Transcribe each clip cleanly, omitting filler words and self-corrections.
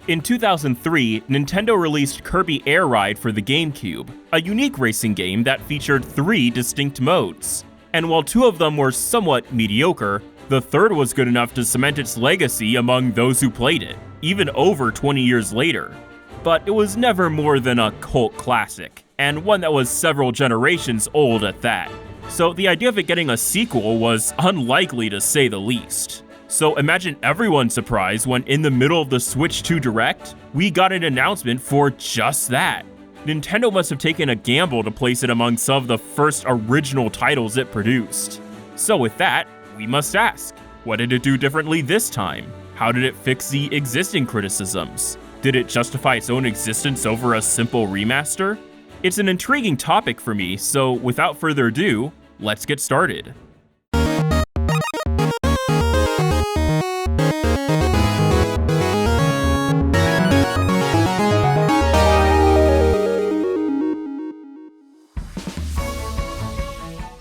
In 2003, Nintendo released Kirby Air Ride for the GameCube, a unique racing game that featured 3 distinct modes. And while 2 of them were somewhat mediocre, the third was good enough to cement its legacy among those who played it, even over 20 years later. But it was never more than a cult classic, and one that was several generations old at that. So the idea of it getting a sequel was unlikely to say the least. So imagine everyone's surprise when in the middle of the Switch 2 Direct, we got an announcement for just that. Nintendo must have taken a gamble to place it among some of the first original titles it produced. So with that, we must ask, what did it do differently this time? How did it fix the existing criticisms? Did it justify its own existence over a simple remaster? It's an intriguing topic for me, so without further ado, let's get started.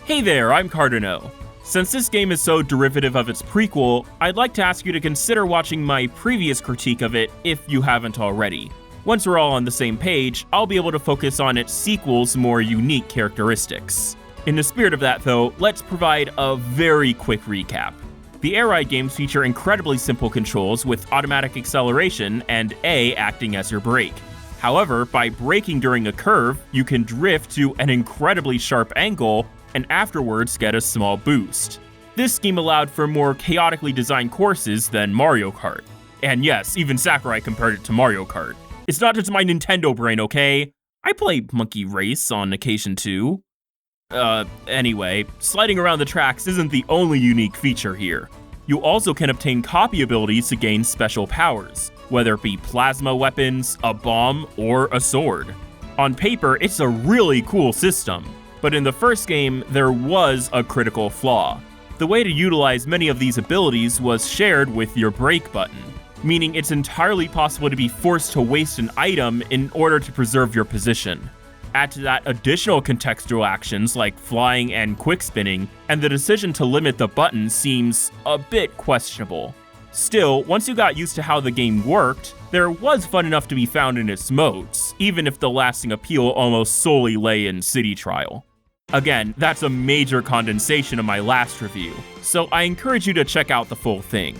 Hey there, I'm Kardino. Since this game is so derivative of its prequel, I'd like to ask you to consider watching my previous critique of it if you haven't already. Once we're all on the same page, I'll be able to focus on its sequel's more unique characteristics. In the spirit of that though, let's provide a very quick recap. The Air Ride games feature incredibly simple controls with automatic acceleration and A acting as your brake. However, by braking during a curve, you can drift to an incredibly sharp angle and afterwards get a small boost. This scheme allowed for more chaotically designed courses than Mario Kart. And yes, even Sakurai compared it to Mario Kart. It's not just my Nintendo brain, okay? I play Monkey Race on occasion too. Anyway, sliding around the tracks isn't the only unique feature here. You also can obtain copy abilities to gain special powers, whether it be plasma weapons, a bomb, or a sword. On paper, it's a really cool system. But in the first game, there was a critical flaw. The way to utilize many of these abilities was shared with your brake button, meaning it's entirely possible to be forced to waste an item in order to preserve your position. Add to that additional contextual actions like flying and quick spinning, and the decision to limit the button seems a bit questionable. Still, once you got used to how the game worked, there was fun enough to be found in its modes, even if the lasting appeal almost solely lay in City Trial. Again, that's a major condensation of my last review, so I encourage you to check out the full thing.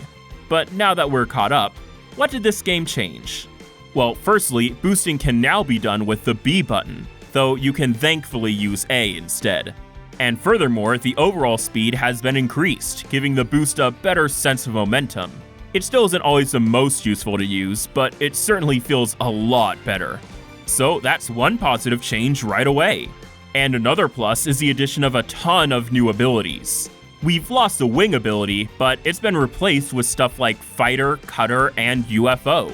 But now that we're caught up, what did this game change? Well, firstly, boosting can now be done with the B button, though you can thankfully use A instead. And furthermore, the overall speed has been increased, giving the boost a better sense of momentum. It still isn't always the most useful to use, but it certainly feels a lot better. So that's one positive change right away. And another plus is the addition of a ton of new abilities. We've lost the wing ability, but it's been replaced with stuff like fighter, cutter, and UFO.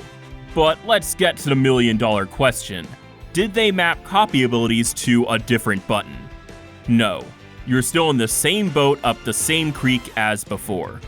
But let's get to the million-dollar question. Did they map copy abilities to a different button? No. You're still in the same boat up the same creek as before.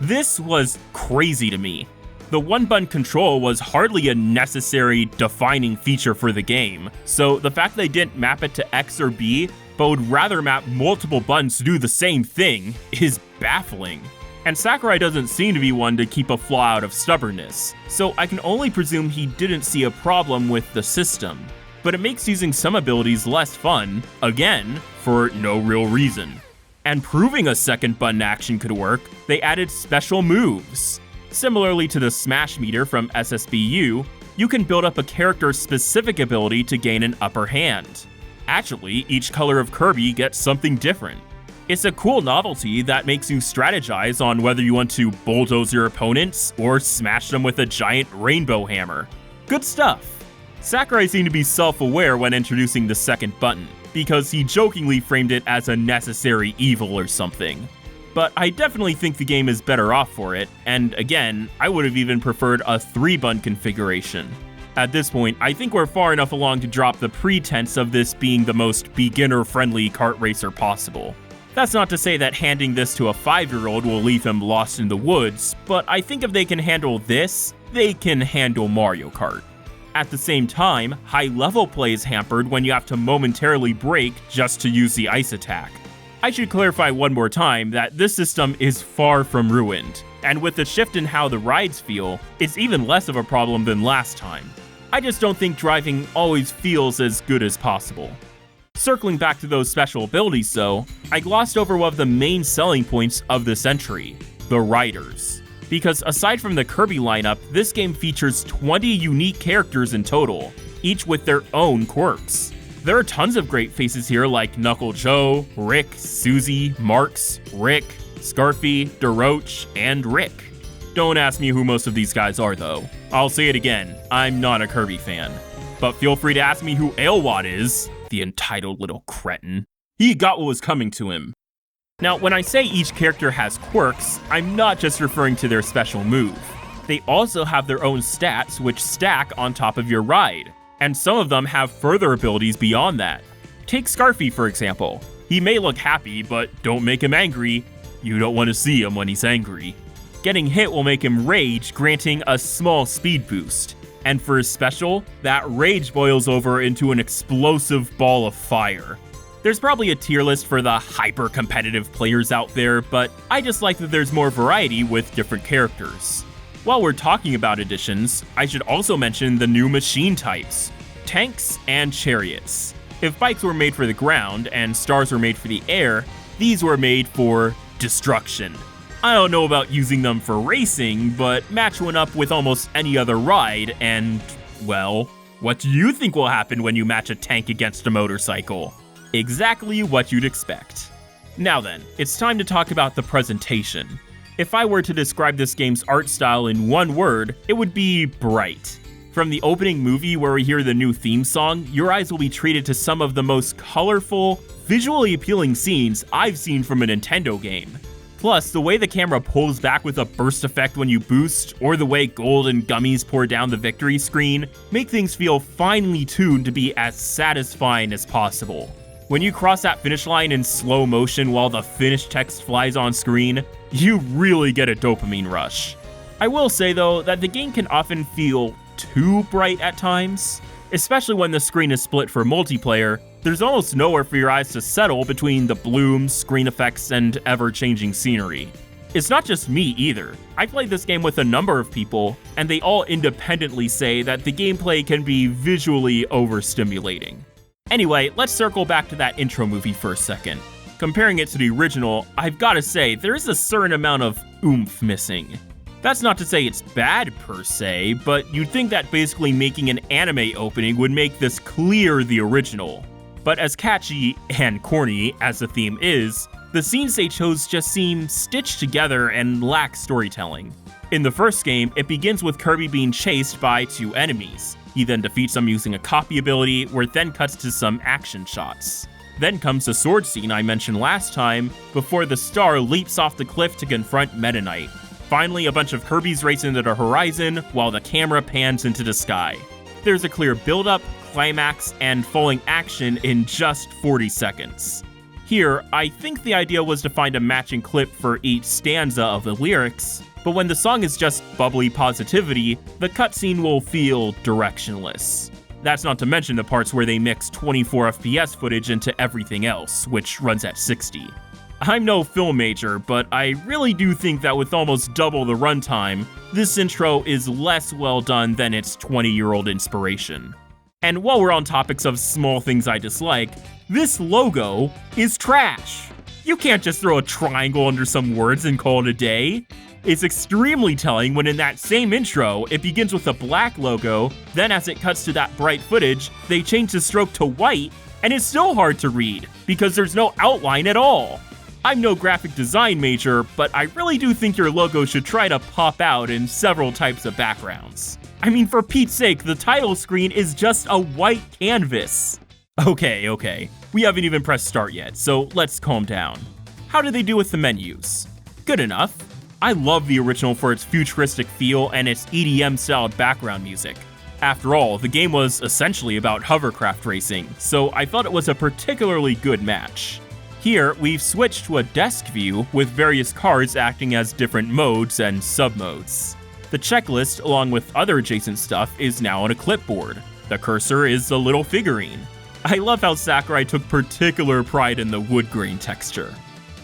This was crazy to me. The one-button control was hardly a necessary, defining feature for the game, so the fact they didn't map it to X or B, but would rather map multiple buttons to do the same thing, is baffling. And Sakurai doesn't seem to be one to keep a flaw out of stubbornness, so I can only presume he didn't see a problem with the system. But it makes using some abilities less fun, again, for no real reason. And proving a second button action could work, they added special moves. Similarly to the Smash meter from SSBU, you can build up a character's specific ability to gain an upper hand. Actually, each color of Kirby gets something different. It's a cool novelty that makes you strategize on whether you want to bulldoze your opponents or smash them with a giant rainbow hammer. Good stuff. Sakurai seemed to be self-aware when introducing the second button, because he jokingly framed it as a necessary evil or something. But I definitely think the game is better off for it, and again, I would have even preferred a 3-button configuration. At this point, I think we're far enough along to drop the pretense of this being the most beginner-friendly kart racer possible. That's not to say that handing this to a 5-year-old will leave him lost in the woods, but I think if they can handle this, they can handle Mario Kart. At the same time, high-level play is hampered when you have to momentarily brake just to use the ice attack. I should clarify one more time that this system is far from ruined. And with the shift in how the rides feel, it's even less of a problem than last time. I just don't think driving always feels as good as possible. Circling back to those special abilities though, I glossed over one of the main selling points of this entry, the riders. Because aside from the Kirby lineup, this game features 20 unique characters in total, each with their own quirks. There are tons of great faces here like Knuckle Joe, Rick, Susie, Marks, Rick, Scarfy, DeRoach, and Rick. Don't ask me who most of these guys are though. I'll say it again, I'm not a Kirby fan. But feel free to ask me who Ailwad is, the entitled little cretin. He got what was coming to him. Now, when I say each character has quirks, I'm not just referring to their special move. They also have their own stats which stack on top of your ride, and some of them have further abilities beyond that. Take Scarfy for example. He may look happy, but don't make him angry. You don't want to see him when he's angry. Getting hit will make him rage, granting a small speed boost. And for his special, that rage boils over into an explosive ball of fire. There's probably a tier list for the hyper-competitive players out there, but I just like that there's more variety with different characters. While we're talking about additions, I should also mention the new machine types, tanks and chariots. If bikes were made for the ground and stars were made for the air, these were made for destruction. I don't know about using them for racing, but match one up with almost any other ride and, well, what do you think will happen when you match a tank against a motorcycle? Exactly what you'd expect. Now then, it's time to talk about the presentation. If I were to describe this game's art style in one word, it would be bright. From the opening movie where we hear the new theme song, your eyes will be treated to some of the most colorful, visually appealing scenes I've seen from a Nintendo game. Plus, the way the camera pulls back with a burst effect when you boost, or the way gold and gummies pour down the victory screen, make things feel finely tuned to be as satisfying as possible. When you cross that finish line in slow motion while the finish text flies on screen, you really get a dopamine rush. I will say though that the game can often feel too bright at times, especially when the screen is split for multiplayer. There's almost nowhere for your eyes to settle between the blooms, screen effects, and ever-changing scenery. It's not just me either. I played this game with a number of people, and they all independently say that the gameplay can be visually overstimulating. Anyway, let's circle back to that intro movie for a second. Comparing it to the original, I've gotta say, there is a certain amount of oomph missing. That's not to say it's bad per se, but you'd think that basically making an anime opening would make this clear the original. But as catchy and corny as the theme is, the scenes they chose just seem stitched together and lack storytelling. In the first game, it begins with Kirby being chased by two enemies. He then defeats them using a copy ability, where it then cuts to some action shots. Then comes the sword scene I mentioned last time, before the star leaps off the cliff to confront Meta Knight. Finally, a bunch of Kirbys race into the horizon, while the camera pans into the sky. There's a clear build-up, climax, and falling action in just 40 seconds. Here, I think the idea was to find a matching clip for each stanza of the lyrics, but when the song is just bubbly positivity, the cutscene will feel directionless. That's not to mention the parts where they mix 24 FPS footage into everything else, which runs at 60. I'm no film major, but I really do think that with almost double the runtime, this intro is less well done than its 20-year-old inspiration. And while we're on topics of small things I dislike, this logo is trash. You can't just throw a triangle under some words and call it a day. It's extremely telling when in that same intro, it begins with a black logo, then as it cuts to that bright footage, they change the stroke to white, and it's still hard to read, because there's no outline at all. I'm no graphic design major, but I really do think your logo should try to pop out in several types of backgrounds. I mean, for Pete's sake, the title screen is just a white canvas. Okay, we haven't even pressed start yet, so let's calm down. How do they do with the menus? Good enough. I love the original for its futuristic feel and its EDM-styled background music. After all, the game was essentially about hovercraft racing, so I thought it was a particularly good match. Here, we've switched to a desk view with various cards acting as different modes and sub-modes. The checklist, along with other adjacent stuff, is now on a clipboard. The cursor is a little figurine. I love how Sakurai took particular pride in the wood grain texture.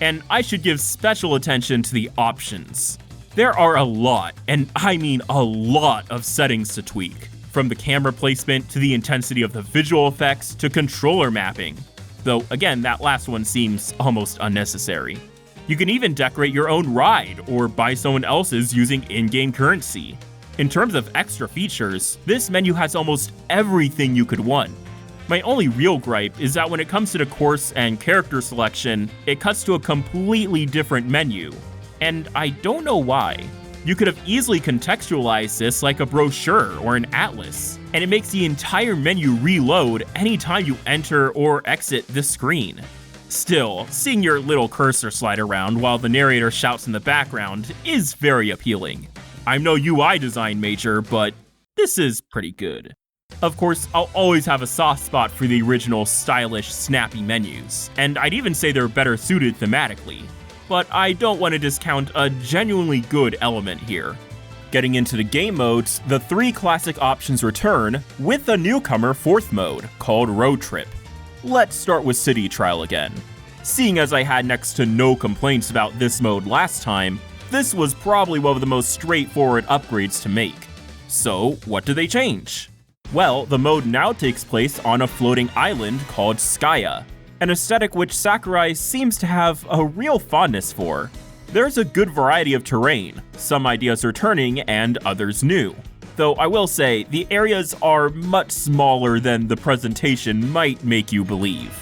And I should give special attention to the options. There are a lot, and I mean a lot of settings to tweak, from the camera placement to the intensity of the visual effects to controller mapping. Though again, that last one seems almost unnecessary. You can even decorate your own ride or buy someone else's using in-game currency. In terms of extra features, this menu has almost everything you could want. My only real gripe is that when it comes to the course and character selection, it cuts to a completely different menu. And I don't know why. You could have easily contextualized this like a brochure or an atlas, and it makes the entire menu reload anytime you enter or exit the screen. Still, seeing your little cursor slide around while the narrator shouts in the background is very appealing. I'm no UI design major, but this is pretty good. Of course, I'll always have a soft spot for the original stylish, snappy menus, and I'd even say they're better suited thematically. But I don't want to discount a genuinely good element here. Getting into the game modes, the 3 classic options return, with a newcomer 4th mode, called Road Trip. Let's start with City Trial again. Seeing as I had next to no complaints about this mode last time, this was probably one of the most straightforward upgrades to make. So, what do they change? Well, the mode now takes place on a floating island called Skya, an aesthetic which Sakurai seems to have a real fondness for. There's a good variety of terrain, some ideas returning and others new. Though I will say, the areas are much smaller than the presentation might make you believe.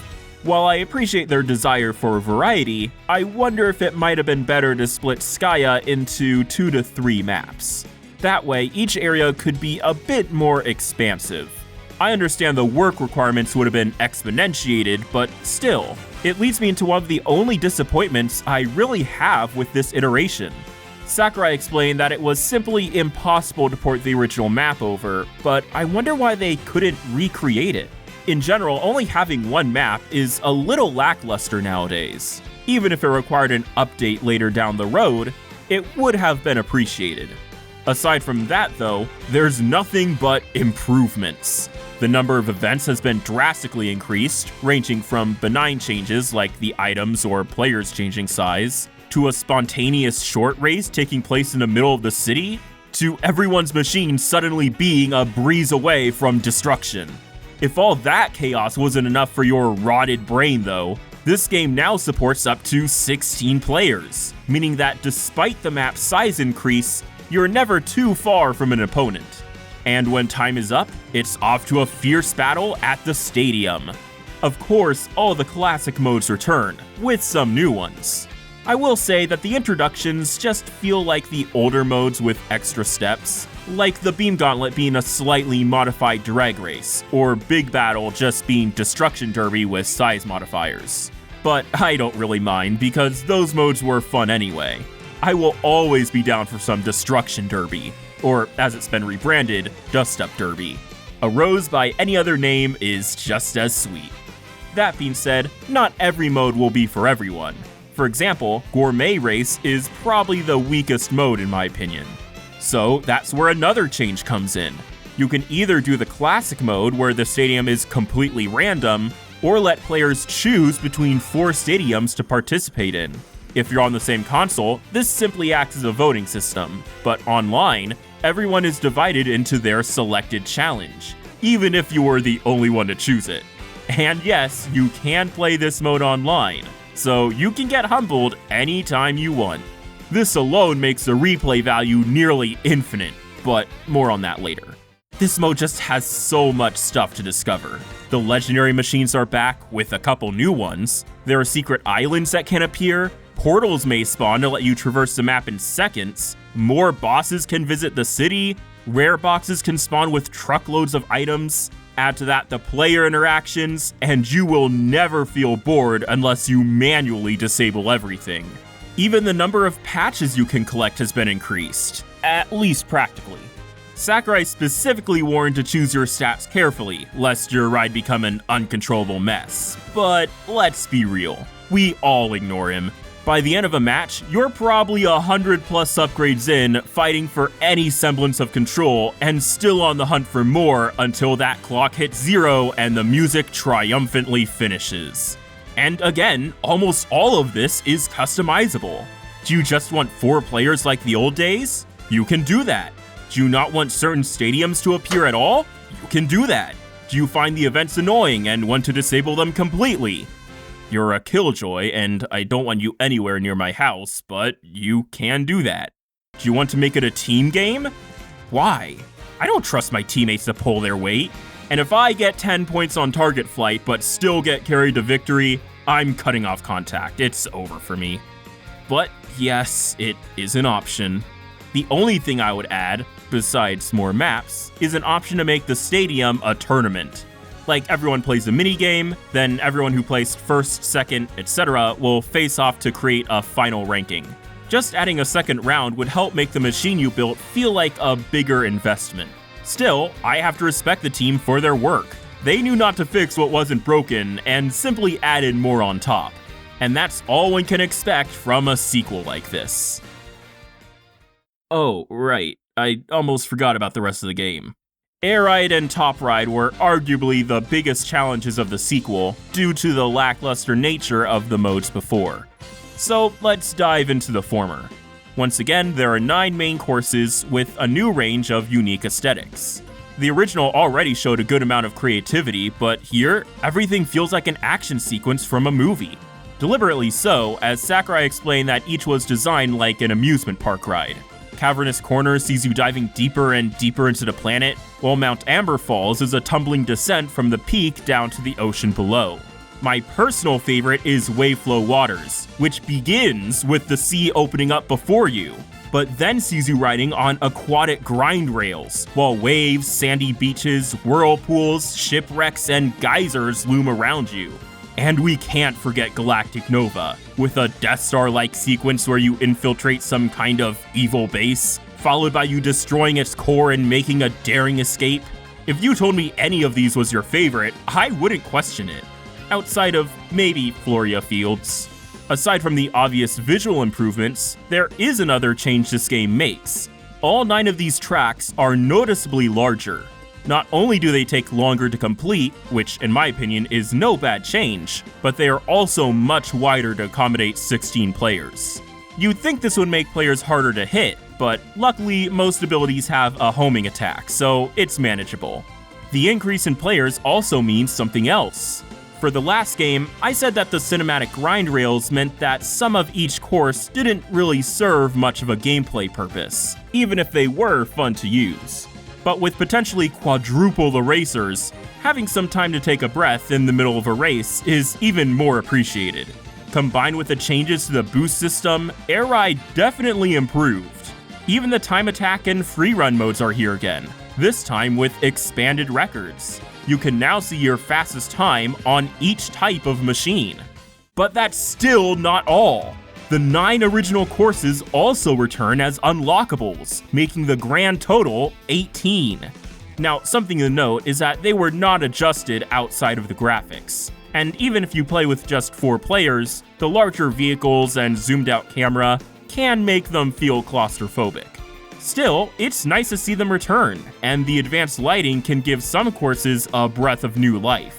While I appreciate their desire for variety, I wonder if it might have been better to split Skya into 2 to 3 maps. That way, each area could be a bit more expansive. I understand the work requirements would have been exponentiated, but still, it leads me into one of the only disappointments I really have with this iteration. Sakurai explained that it was simply impossible to port the original map over, but I wonder why they couldn't recreate it. In general, only having one map is a little lackluster nowadays. Even if it required an update later down the road, it would have been appreciated. Aside from that though, there's nothing but improvements. The number of events has been drastically increased, ranging from benign changes like the items or players changing size, to a spontaneous short race taking place in the middle of the city, to everyone's machine suddenly being a breeze away from destruction. If all that chaos wasn't enough for your rotted brain though, this game now supports up to 16 players, meaning that despite the map size increase, you're never too far from an opponent. And when time is up, it's off to a fierce battle at the stadium. Of course, all the classic modes return, with some new ones. I will say that the introductions just feel like the older modes with extra steps, like the Beam Gauntlet being a slightly modified drag race, or Big Battle just being Destruction Derby with size modifiers. But I don't really mind because those modes were fun anyway. I will always be down for some Destruction Derby, or as it's been rebranded, Dust Up Derby. A rose by any other name is just as sweet. That being said, not every mode will be for everyone. For example, Gourmet Race is probably the weakest mode in my opinion. So that's where another change comes in. You can either do the classic mode where the stadium is completely random, or let players choose between 4 stadiums to participate in. If you're on the same console, this simply acts as a voting system, but online, everyone is divided into their selected challenge, even if you were the only one to choose it. And yes, you can play this mode online, so you can get humbled anytime you want. This alone makes the replay value nearly infinite, but more on that later. This mode just has so much stuff to discover. The legendary machines are back with a couple new ones, there are secret islands that can appear, portals may spawn to let you traverse the map in seconds, more bosses can visit the city, rare boxes can spawn with truckloads of items, add to that the player interactions, and you will never feel bored unless you manually disable everything. Even the number of patches you can collect has been increased, at least practically. Sakurai specifically warned to choose your stats carefully, lest your ride become an uncontrollable mess. But let's be real, we all ignore him. By the end of a match, you're probably 100 plus upgrades in, fighting for any semblance of control, and still on the hunt for more until that clock hits 0 and the music triumphantly finishes. And again, almost all of this is customizable. Do you just want 4 players like the old days? You can do that. Do you not want certain stadiums to appear at all? You can do that. Do you find the events annoying and want to disable them completely? You're a killjoy, and I don't want you anywhere near my house, but you can do that. Do you want to make it a team game? Why? I don't trust my teammates to pull their weight. And if I get 10 points on target flight but still get carried to victory, I'm cutting off contact. It's over for me. But yes, it is an option. The only thing I would add, besides more maps, is an option to make the stadium a tournament. Like everyone plays a minigame, then everyone who placed first, second, etc. will face off to create a final ranking. Just adding a second round would help make the machine you built feel like a bigger investment. Still, I have to respect the team for their work. They knew not to fix what wasn't broken and simply added more on top. And that's all one can expect from a sequel like this. Oh, right. I almost forgot about the rest of the game. Air Ride and Top Ride were arguably the biggest challenges of the sequel due to the lackluster nature of the modes before. So let's dive into the former. Once again, there are 9 main courses with a new range of unique aesthetics. The original already showed a good amount of creativity, but here, everything feels like an action sequence from a movie. Deliberately so, as Sakurai explained that each was designed like an amusement park ride. Cavernous Corner sees you diving deeper and deeper into the planet, while Mount Amber Falls is a tumbling descent from the peak down to the ocean below. My personal favorite is Waveflow Waters, which begins with the sea opening up before you, but then sees you riding on aquatic grind rails, while waves, sandy beaches, whirlpools, shipwrecks, and geysers loom around you. And we can't forget Galactic Nova, with a Death Star-like sequence where you infiltrate some kind of evil base, followed by you destroying its core and making a daring escape. If you told me any of these was your favorite, I wouldn't question it. Outside of maybe Floria Fields. Aside from the obvious visual improvements, there is another change this game makes. All 9 of these tracks are noticeably larger. Not only do they take longer to complete, which in my opinion is no bad change, but they are also much wider to accommodate 16 players. You'd think this would make players harder to hit, but luckily most abilities have a homing attack, so it's manageable. The increase in players also means something else. For the last game, I said that the cinematic grind rails meant that some of each course didn't really serve much of a gameplay purpose, even if they were fun to use. But with potentially quadruple the racers, having some time to take a breath in the middle of a race is even more appreciated. Combined with the changes to the boost system, Air Ride definitely improved. Even the time attack and free run modes are here again, this time with expanded records. You can now see your fastest time on each type of machine. But that's still not all. The 9 original courses also return as unlockables, making the grand total 18. Now, something to note is that they were not adjusted outside of the graphics. And even if you play with just 4 players, the larger vehicles and zoomed out camera can make them feel claustrophobic. Still, it's nice to see them return, and the advanced lighting can give some courses a breath of new life.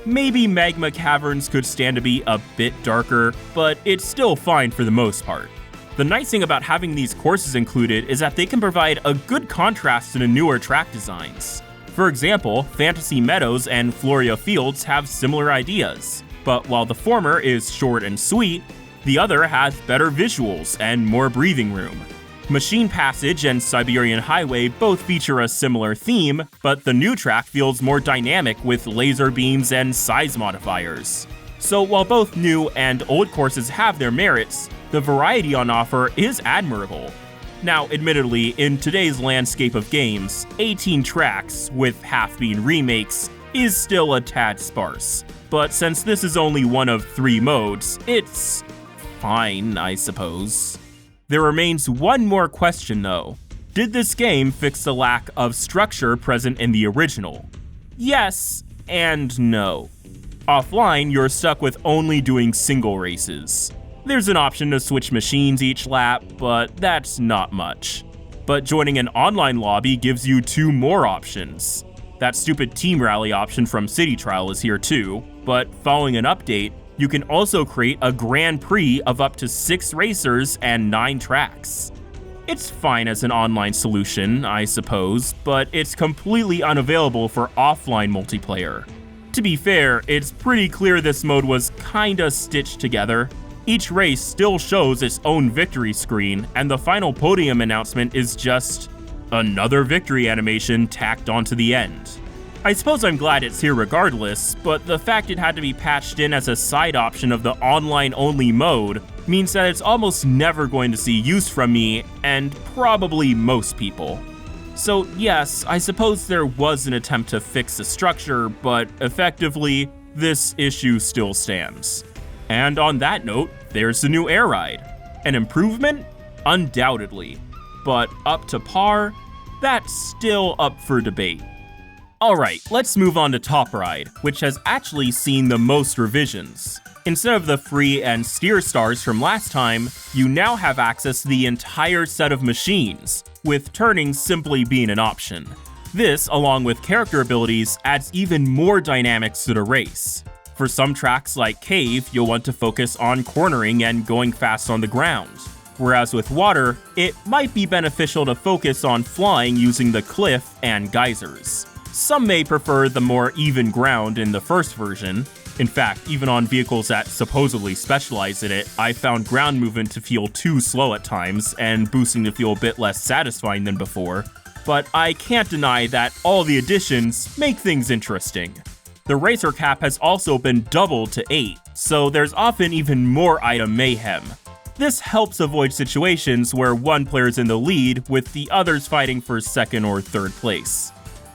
Maybe Magma Caverns could stand to be a bit darker, but it's still fine for the most part. The nice thing about having these courses included is that they can provide a good contrast to the newer track designs. For example, Fantasy Meadows and Floria Fields have similar ideas, but while the former is short and sweet, the other has better visuals and more breathing room. Machine Passage and Siberian Highway both feature a similar theme, but the new track feels more dynamic with laser beams and size modifiers. So while both new and old courses have their merits, the variety on offer is admirable. Now, admittedly, in today's landscape of games, 18 tracks, with half being remakes, is still a tad sparse. But since this is only one of 3 modes, it's fine, I suppose. There remains one more question though. Did this game fix the lack of structure present in the original? Yes and no. Offline, you're stuck with only doing single races. There's an option to switch machines each lap, but that's not much. But joining an online lobby gives you 2 more options. That stupid team rally option from City Trial is here too, but following an update, You can also create a Grand Prix of up to 6 racers and 9 tracks. It's fine as an online solution, I suppose, but it's completely unavailable for offline multiplayer. To be fair, it's pretty clear this mode was kinda stitched together. Each race still shows its own victory screen, and the final podium announcement is just another victory animation tacked onto the end. I suppose I'm glad it's here regardless, but the fact it had to be patched in as a side option of the online-only mode means that it's almost never going to see use from me, and probably most people. So yes, I suppose there was an attempt to fix the structure, but effectively, this issue still stands. And on that note, there's the new Air Ride. An improvement? Undoubtedly. But up to par? That's still up for debate. Alright, let's move on to Top Ride, which has actually seen the most revisions. Instead of the free and steer stars from last time, you now have access to the entire set of machines, with turning simply being an option. This, along with character abilities, adds even more dynamics to the race. For some tracks like Cave, you'll want to focus on cornering and going fast on the ground. Whereas with water, it might be beneficial to focus on flying using the cliff and geysers. Some may prefer the more even ground in the first version. In fact, even on vehicles that supposedly specialize in it, I found ground movement to feel too slow at times, and boosting to feel a bit less satisfying than before. But I can't deny that all the additions make things interesting. The racer cap has also been doubled to 8, so there's often even more item mayhem. This helps avoid situations where one player's in the lead with the others fighting for second or third place.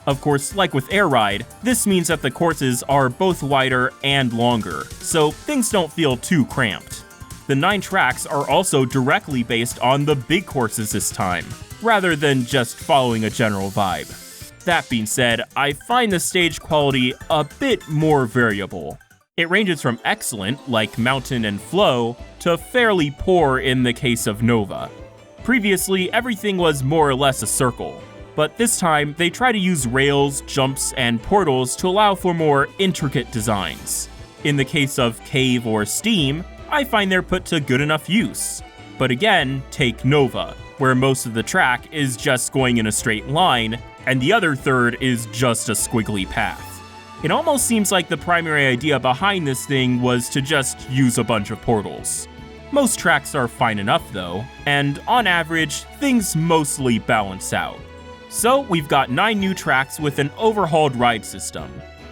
Of course, like with Air Ride, this means that the courses are both wider and longer, so things don't feel too cramped. The 9 tracks are also directly based on the big courses this time, rather than just following a general vibe. That being said, I find the stage quality a bit more variable. It ranges from excellent, like Mountain and Flow, to fairly poor in the case of Nova. Previously, everything was more or less a circle, but this time they try to use rails, jumps, and portals to allow for more intricate designs. In the case of Cave or Steam, I find they're put to good enough use. But again, take Nova, where most of the track is just going in a straight line, and the other third is just a squiggly path. It almost seems like the primary idea behind this thing was to just use a bunch of portals. Most tracks are fine enough though, and on average, things mostly balance out. So we've got 9 new tracks with an overhauled ride system.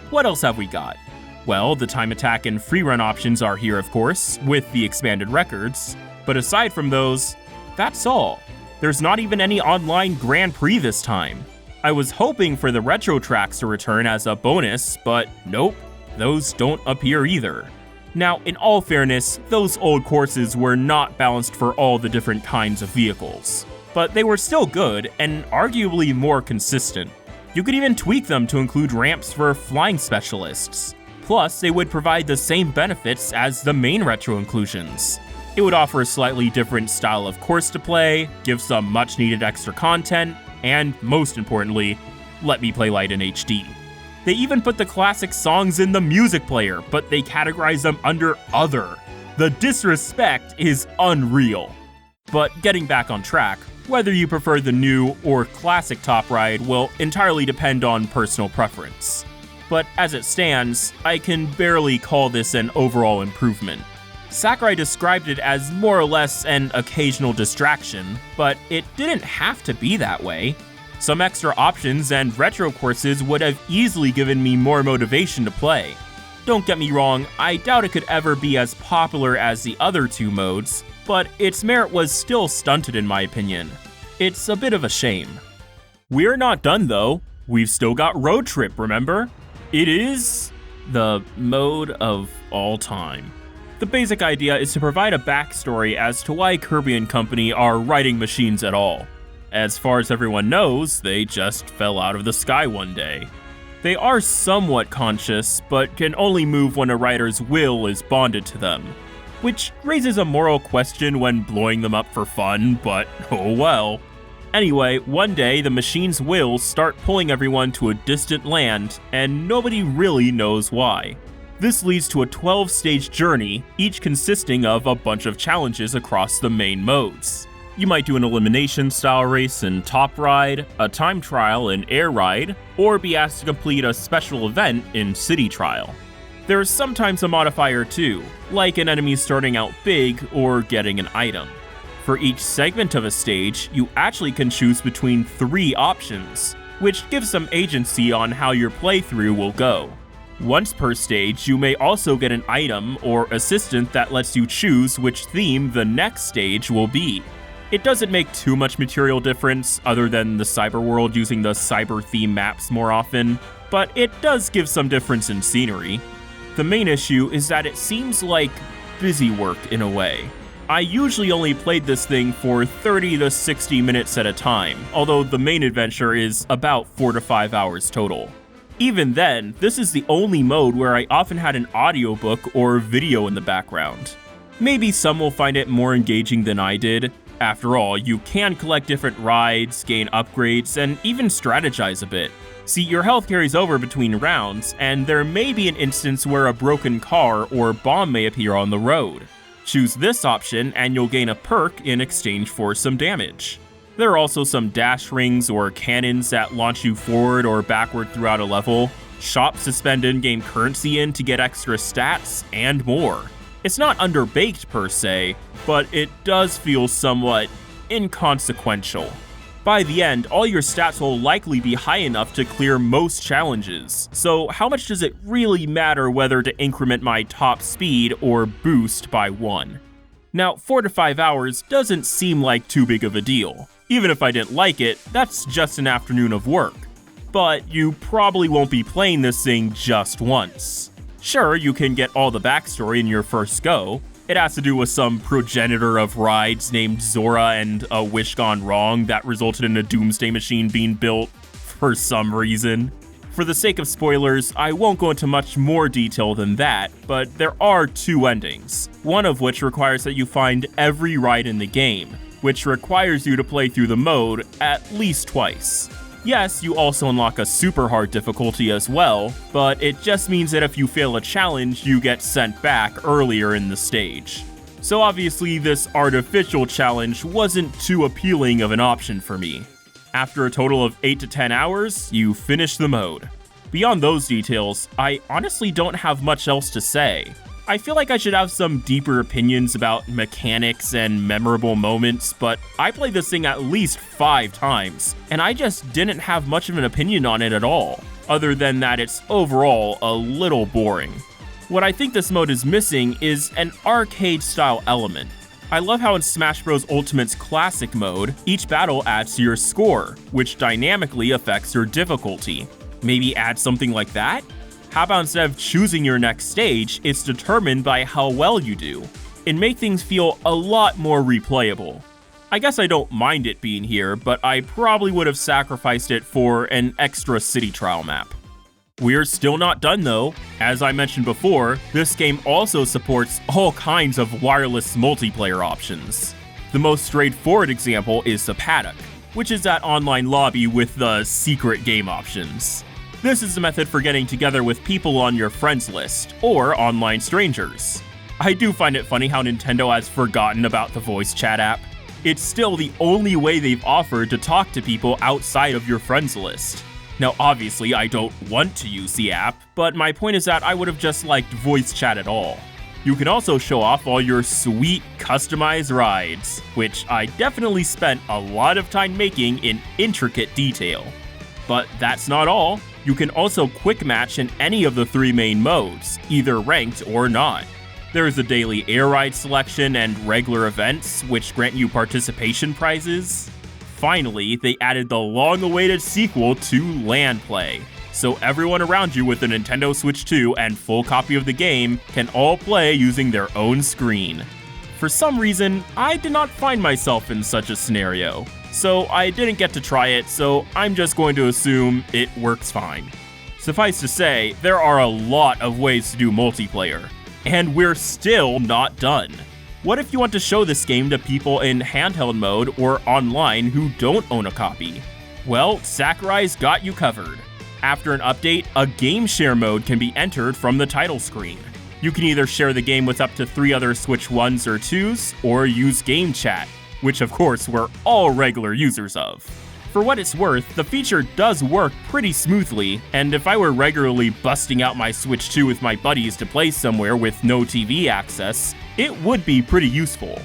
What else have we got? Well, the time attack and free run options are here of course, with the expanded records, but aside from those, that's all. There's not even any online Grand Prix this time. I was hoping for the retro tracks to return as a bonus, but nope, those don't appear either. Now, in all fairness, those old courses were not balanced for all the different kinds of vehicles, but they were still good and arguably more consistent. You could even tweak them to include ramps for flying specialists. Plus, they would provide the same benefits as the main retro inclusions. It would offer a slightly different style of course to play, give some much needed extra content, and most importantly, let me play light in HD. They even put the classic songs in the music player, but they categorize them under Other. The disrespect is unreal. But getting back on track, whether you prefer the new or classic Top Ride will entirely depend on personal preference. But as it stands, I can barely call this an overall improvement. Sakurai described it as more or less an occasional distraction, but it didn't have to be that way. Some extra options and retro courses would have easily given me more motivation to play. Don't get me wrong, I doubt it could ever be as popular as the other 2 modes, but its merit was still stunted in my opinion. It's a bit of a shame. We're not done though. We've still got Road Trip, remember? It is the mode of all time. The basic idea is to provide a backstory as to why Kirby and Company are riding machines at all. As far as everyone knows, they just fell out of the sky one day. They are somewhat conscious, but can only move when a rider's will is bonded to them, which raises a moral question when blowing them up for fun, but oh well. Anyway, one day the machine's wills start pulling everyone to a distant land, and nobody really knows why. This leads to a 12-stage journey, each consisting of a bunch of challenges across the main modes. You might do an elimination-style race in Top Ride, a time trial in Air Ride, or be asked to complete a special event in City Trial. There's sometimes a modifier too, like an enemy starting out big or getting an item. For each segment of a stage, you actually can choose between 3 options, which gives some agency on how your playthrough will go. Once per stage, you may also get an item or assistant that lets you choose which theme the next stage will be. It doesn't make too much material difference other than the cyber world using the cyber theme maps more often, but it does give some difference in scenery. The main issue is that it seems like busy work in a way. I usually only played this thing for 30 to 60 minutes at a time, although the main adventure is about 4 to 5 hours total. Even then, this is the only mode where I often had an audiobook or video in the background. Maybe some will find it more engaging than I did. After all, you can collect different rides, gain upgrades, and even strategize a bit. See, your health carries over between rounds, and there may be an instance where a broken car or bomb may appear on the road. Choose this option and you'll gain a perk in exchange for some damage. There are also some dash rings or cannons that launch you forward or backward throughout a level, shops to spend in-game currency in to get extra stats, and more. It's not underbaked per se, but it does feel somewhat inconsequential. By the end, all your stats will likely be high enough to clear most challenges, so how much does it really matter whether to increment my top speed or boost by 1? Now, 4 to 5 hours doesn't seem like too big of a deal. Even if I didn't like it, that's just an afternoon of work. But you probably won't be playing this thing just once. Sure, you can get all the backstory in your first go. It has to do with some progenitor of rides named Zora and a wish gone wrong that resulted in a doomsday machine being built for some reason. For the sake of spoilers, I won't go into much more detail than that, but there are 2 endings, one of which requires that you find every ride in the game, which requires you to play through the mode at least twice. Yes, you also unlock a super hard difficulty as well, but it just means that if you fail a challenge, you get sent back earlier in the stage. So obviously this artificial challenge wasn't too appealing of an option for me. After a total of 8 to 10 hours, you finish the mode. Beyond those details, I honestly don't have much else to say. I feel like I should have some deeper opinions about mechanics and memorable moments, but I played this thing at least 5 times, and I just didn't have much of an opinion on it at all, other than that it's overall a little boring. What I think this mode is missing is an arcade-style element. I love how in Smash Bros. Ultimate's Classic mode, each battle adds to your score, which dynamically affects your difficulty. Maybe add something like that? How about instead of choosing your next stage, it's determined by how well you do? It'd make things feel a lot more replayable. I guess I don't mind it being here, but I probably would have sacrificed it for an extra city trial map. We're still not done though. As I mentioned before, this game also supports all kinds of wireless multiplayer options. The most straightforward example is the Paddock, which is that online lobby with the secret game options. This is a method for getting together with people on your friends list, or online strangers. I do find it funny how Nintendo has forgotten about the voice chat app. It's still the only way they've offered to talk to people outside of your friends list. Now obviously I don't want to use the app, but my point is that I would have just liked voice chat at all. You can also show off all your sweet customized rides, which I definitely spent a lot of time making in intricate detail. But that's not all. You can also quick match in any of the 3 main modes, either ranked or not. There is a daily air ride selection and regular events, which grant you participation prizes. Finally, they added the long-awaited sequel to Land Play, so everyone around you with a Nintendo Switch 2 and full copy of the game can all play using their own screen. For some reason, I did not find myself in such a scenario, so I didn't get to try it, so I'm just going to assume it works fine. Suffice to say, there are a lot of ways to do multiplayer, and we're still not done. What if you want to show this game to people in handheld mode or online who don't own a copy? Well, Sakurai's got you covered. After an update, a game share mode can be entered from the title screen. You can either share the game with up to 3 other Switch 1s or 2s, or use game chat, which of course we're all regular users of. For what it's worth, the feature does work pretty smoothly, and if I were regularly busting out my Switch 2 with my buddies to play somewhere with no TV access, it would be pretty useful.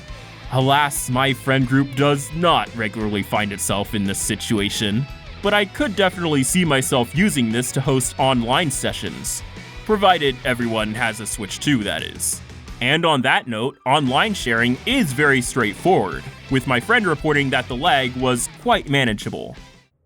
Alas, my friend group does not regularly find itself in this situation, but I could definitely see myself using this to host online sessions, provided everyone has a Switch 2, that is. And on that note, online sharing is very straightforward, with my friend reporting that the lag was quite manageable.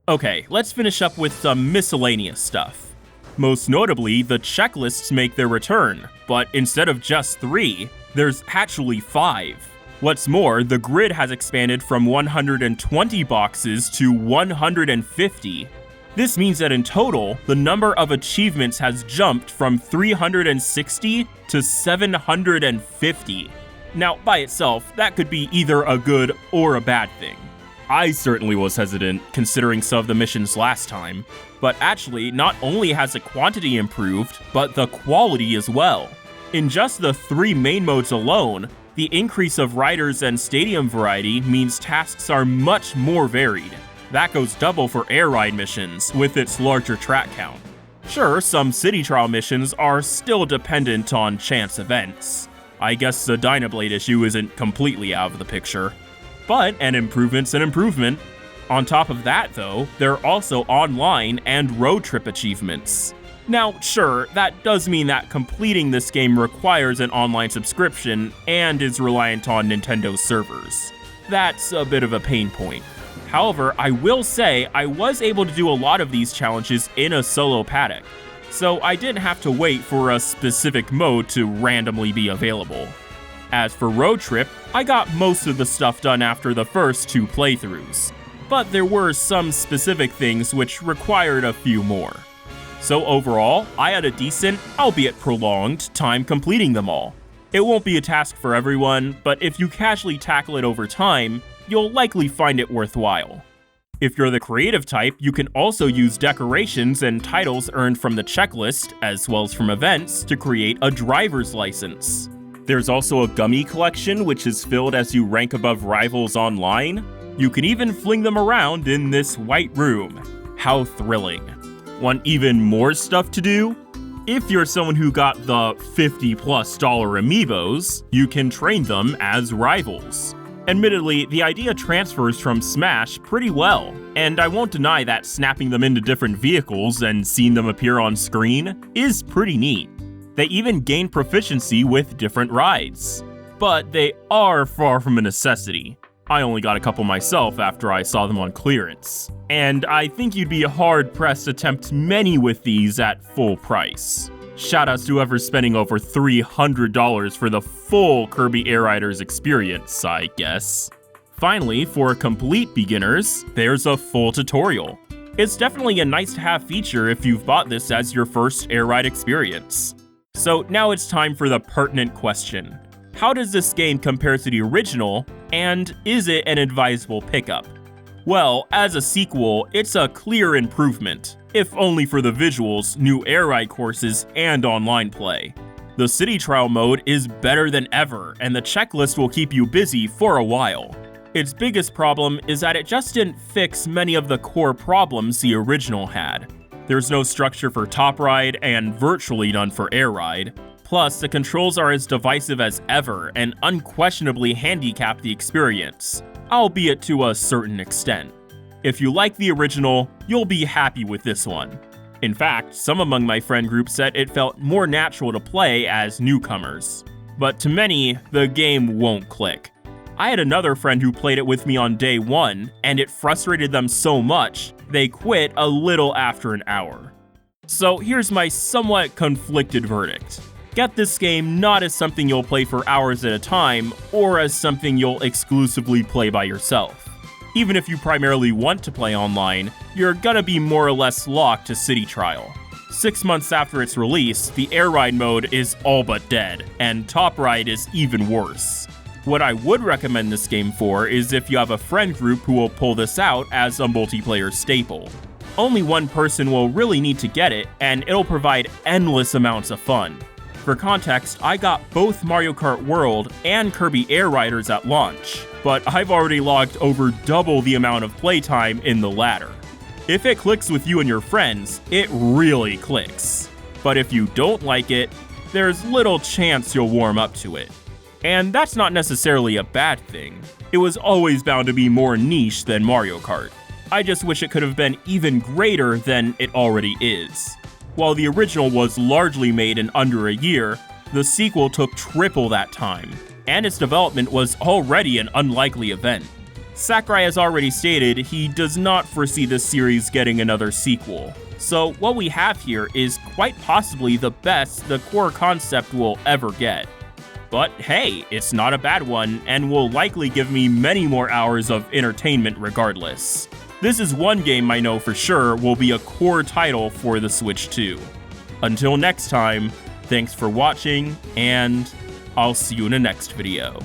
Okay, let's finish up with some miscellaneous stuff. Most notably, the checklists make their return, but instead of just 3, there's actually 5. What's more, the grid has expanded from 120 boxes to 150. This means that in total, the number of achievements has jumped from 360 to 750. Now, by itself, that could be either a good or a bad thing. I certainly was hesitant, considering some of the missions last time, but actually, not only has the quantity improved, but the quality as well. In just the 3 main modes alone, the increase of riders and stadium variety means tasks are much more varied. That goes double for air ride missions, with its larger track count. Sure, some city trial missions are still dependent on chance events. I guess the Dynablade issue isn't completely out of the picture. But an improvement's an improvement. On top of that though, there are also online and road trip achievements. Now, sure, that does mean that completing this game requires an online subscription and is reliant on Nintendo's servers. That's a bit of a pain point. However, I will say I was able to do a lot of these challenges in a solo paddock, so I didn't have to wait for a specific mode to randomly be available. As for Road Trip, I got most of the stuff done after the first 2 playthroughs, but there were some specific things which required a few more. So overall, I had a decent, albeit prolonged, time completing them all. It won't be a task for everyone, but if you casually tackle it over time, you'll likely find it worthwhile. If you're the creative type, you can also use decorations and titles earned from the checklist, as well as from events, to create a driver's license. There's also a gummy collection, which is filled as you rank above rivals online. You can even fling them around in this white room. How thrilling. Want even more stuff to do? If you're someone who got the $50+ amiibos, you can train them as rivals. Admittedly, the idea transfers from Smash pretty well, and I won't deny that snapping them into different vehicles and seeing them appear on screen is pretty neat. They even gain proficiency with different rides. But they are far from a necessity. I only got a couple myself after I saw them on clearance, and I think you'd be hard-pressed to tempt many with these at full price. Shoutouts to whoever's spending over $300 for the full Kirby Air Riders experience, I guess. Finally, for complete beginners, there's a full tutorial. It's definitely a nice-to-have feature if you've bought this as your first air ride experience. So now it's time for the pertinent question. How does this game compare to the original, and is it an advisable pickup? Well, as a sequel, it's a clear improvement, if only for the visuals, new air ride courses, and online play. The city trial mode is better than ever, and the checklist will keep you busy for a while. Its biggest problem is that it just didn't fix many of the core problems the original had. There's no structure for top ride, and virtually none for air ride. Plus, the controls are as divisive as ever and unquestionably handicap the experience, albeit to a certain extent. If you like the original, you'll be happy with this one. In fact, some among my friend group said it felt more natural to play as newcomers. But to many, the game won't click. I had another friend who played it with me on day 1, and it frustrated them so much, they quit a little after an hour. So here's my somewhat conflicted verdict. Get this game not as something you'll play for hours at a time, or as something you'll exclusively play by yourself. Even if you primarily want to play online, you're gonna be more or less locked to City Trial. 6 months after its release, the Air Ride mode is all but dead, and Top Ride is even worse. What I would recommend this game for is if you have a friend group who will pull this out as a multiplayer staple. Only one person will really need to get it, and it'll provide endless amounts of fun. For context, I got both Mario Kart World and Kirby Air Riders at launch, but I've already logged over double the amount of playtime in the latter. If it clicks with you and your friends, it really clicks. But if you don't like it, there's little chance you'll warm up to it. And that's not necessarily a bad thing. It was always bound to be more niche than Mario Kart. I just wish it could have been even greater than it already is. While the original was largely made in under a year, the sequel took triple that time, and its development was already an unlikely event. Sakurai has already stated he does not foresee this series getting another sequel, so what we have here is quite possibly the best the core concept will ever get. But hey, it's not a bad one, and will likely give me many more hours of entertainment regardless. This is one game I know for sure will be a core title for the Switch 2. Until next time, thanks for watching, and I'll see you in the next video.